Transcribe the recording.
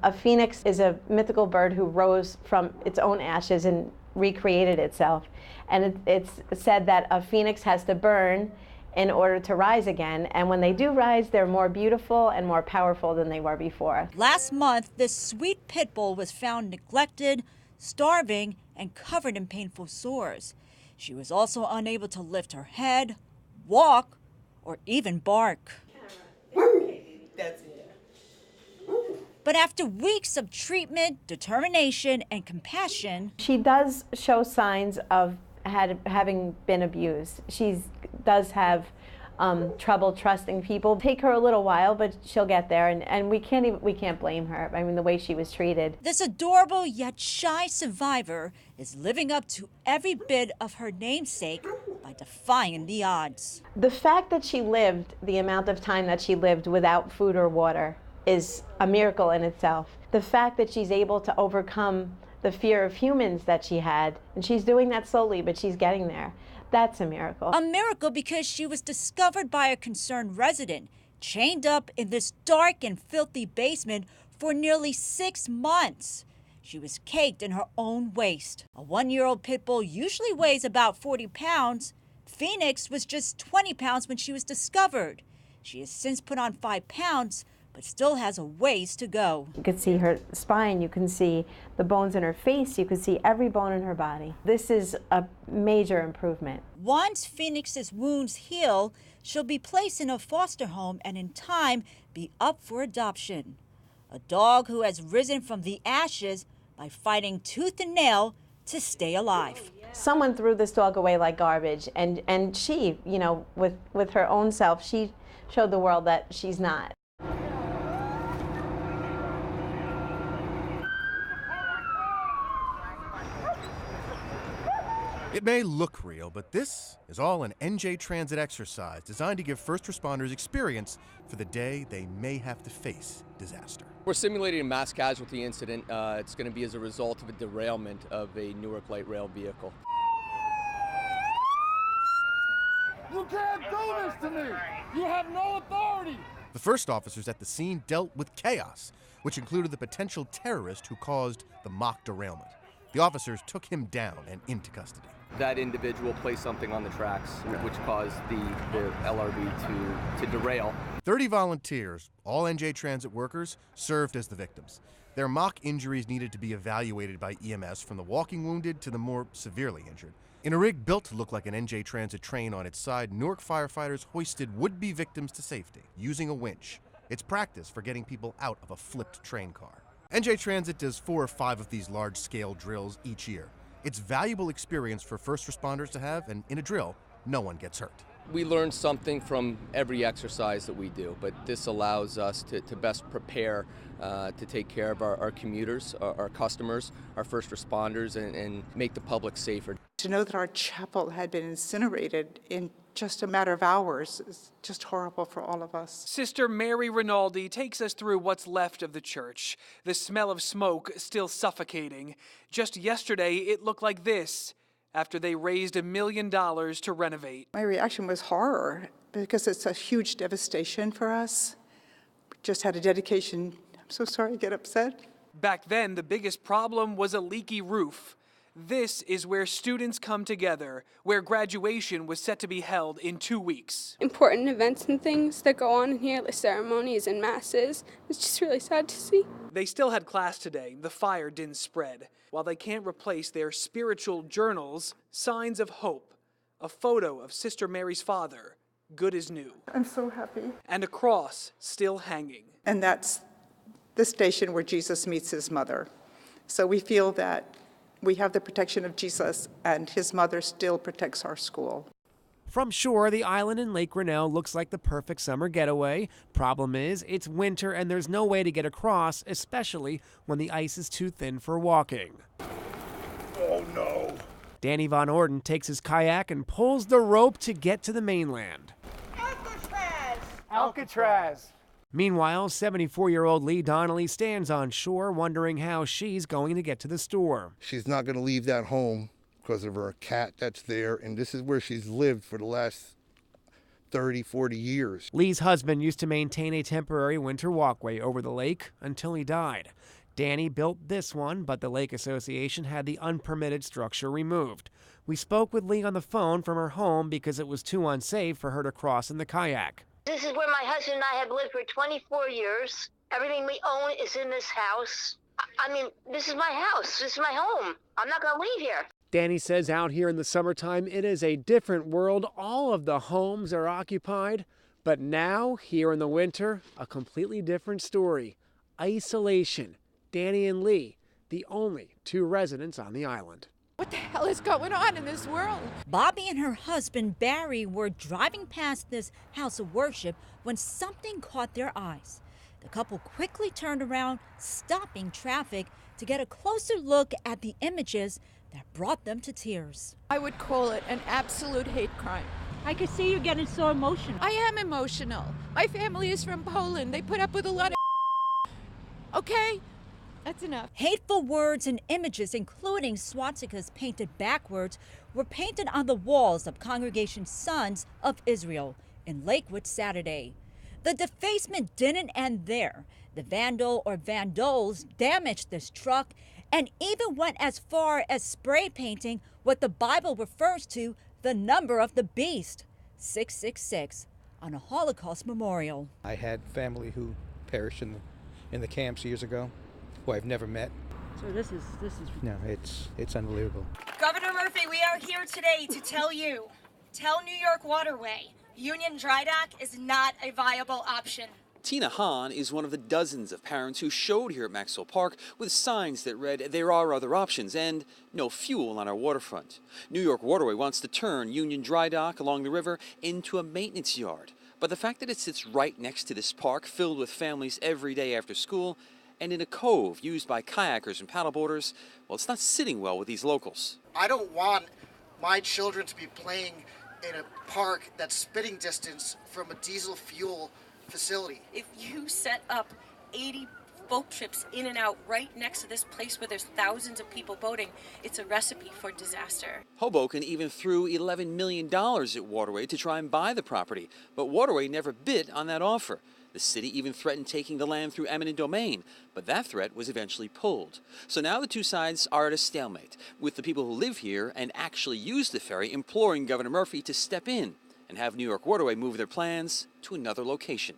A phoenix is a mythical bird who rose from its own ashes and recreated itself. And it's said that a phoenix has to burn in order to rise again. And when they do rise, they're more beautiful and more powerful than they were before. Last month, this sweet pit bull was found neglected, starving, and covered in painful sores. She was also unable to lift her head, walk, or even bark. That's it. But after weeks of treatment, determination, and compassion, she does show signs of having been abused. She does have trouble trusting people. Take her a little while, but she'll get there, and we can't blame her. I mean, the way she was treated. This adorable yet shy survivor is living up to every bit of her namesake by defying the odds. The fact that she lived the amount of time that she lived without food or water is a miracle in itself. The fact that she's able to overcome the fear of humans that she had, and she's doing that slowly, but she's getting there. That's a miracle. A miracle because she was discovered by a concerned resident, chained up in this dark and filthy basement for nearly 6 months. She was caked in her own waste. A 1-year-old pit bull usually weighs about 40 pounds. Phoenix was just 20 pounds when she was discovered. She has since put on 5 pounds, but still has a ways to go. You can see her spine, you can see the bones in her face, you can see every bone in her body. This is a major improvement. Once Phoenix's wounds heal, she'll be placed in a foster home and in time be up for adoption. A dog who has risen from the ashes by fighting tooth and nail to stay alive. Someone threw this dog away like garbage, and she, with her own self, she showed the world that she's not. It may look real, but this is all an NJ Transit exercise designed to give first responders experience for the day they may have to face disaster. We're simulating a mass casualty incident. It's going to be as a result of a derailment of a Newark light rail vehicle. You can't do this to me! You have no authority! The first officers at the scene dealt with chaos, which included the potential terrorist who caused the mock derailment. The officers took him down and into custody. That individual placed something on the tracks, which caused the LRV to derail. 30 volunteers, all NJ Transit workers, served as the victims. Their mock injuries needed to be evaluated by EMS, from the walking wounded to the more severely injured. In a rig built to look like an NJ Transit train on its side, Newark firefighters hoisted would-be victims to safety using a winch. It's practice for getting people out of a flipped train car. NJ Transit does 4 or 5 of these large-scale drills each year. It's valuable experience for first responders to have, and in a drill, no one gets hurt. We learn something from every exercise that we do, but this allows us to best prepare to take care of our commuters, our customers, our first responders, and make the public safer. To know that our chapel had been incinerated in just a matter of hours is just horrible for all of us. Sister Mary Rinaldi takes us through what's left of the church, the smell of smoke still suffocating. Just yesterday, it looked like this after they raised $1 million to renovate. My reaction was horror, because it's a huge devastation for us. We just had a dedication. I'm so sorry I get upset. Back then, the biggest problem was a leaky roof. This is where students come together, where graduation was set to be held in 2 weeks. Important events and things that go on in here, like ceremonies and masses. It's just really sad to see. They still had class today. The fire didn't spread. While they can't replace their spiritual journals, signs of hope, a photo of Sister Mary's father, good as new. I'm so happy. And a cross still hanging. And that's the station where Jesus meets his mother. So we feel that we have the protection of Jesus, and his mother still protects our school. From shore, the island in Lake Grinnell looks like the perfect summer getaway. Problem is, it's winter and there's no way to get across, especially when the ice is too thin for walking. Oh no! Danny Von Orden takes his kayak and pulls the rope to get to the mainland. Alcatraz! Meanwhile, 74-year-old Lee Donnelly stands on shore wondering how she's going to get to the store. She's not going to leave that home because of her cat that's there, and this is where she's lived for the last 30, 40 years. Lee's husband used to maintain a temporary winter walkway over the lake until he died. Danny built this one, but the Lake Association had the unpermitted structure removed. We spoke with Lee on the phone from her home because it was too unsafe for her to cross in the kayak. This is where my husband and I have lived for 24 years. Everything we own is in this house. I mean, this is my house. This is my home. I'm not going to leave here. Danny says out here in the summertime, it is a different world. All of the homes are occupied. But now, here in the winter, a completely different story. Isolation. Danny and Lee, the only two residents on the island. What the hell is going on in this world? Bobby and her husband Barry were driving past this house of worship when something caught their eyes. The couple quickly turned around, stopping traffic to get a closer look at the images that brought them to tears. I would call it an absolute hate crime. I could see you getting so emotional. I am emotional. My family is from Poland. They put up with a lot of okay? That's enough. Hateful words and images, including swastikas painted backwards, were painted on the walls of Congregation Sons of Israel in Lakewood Saturday. The defacement didn't end there. The vandal or vandals damaged this truck and even went as far as spray painting what the Bible refers to the number of the beast, 666, on a Holocaust memorial. I had family who perished in the camps years ago, who I've never met. So this is No, it's unbelievable. Governor Murphy, we are here today to tell New York Waterway, Union Dry Dock is not a viable option. Tina Hahn is one of the dozens of parents who showed here at Maxwell Park with signs that read, "There are other options," and "No fuel on our waterfront." New York Waterway wants to turn Union Dry Dock along the river into a maintenance yard. But the fact that it sits right next to this park filled with families every day after school and in a cove used by kayakers and paddleboarders, well, it's not sitting well with these locals. I don't want my children to be playing in a park that's spitting distance from a diesel fuel facility. If you set up 80 boat trips in and out right next to this place where there's thousands of people boating, it's a recipe for disaster. Hoboken even threw $11 million at Waterway to try and buy the property, but Waterway never bid on that offer. The city even threatened taking the land through eminent domain, but that threat was eventually pulled. So now the two sides are at a stalemate, with the people who live here and actually use the ferry imploring Governor Murphy to step in and have New York Waterway move their plans to another location.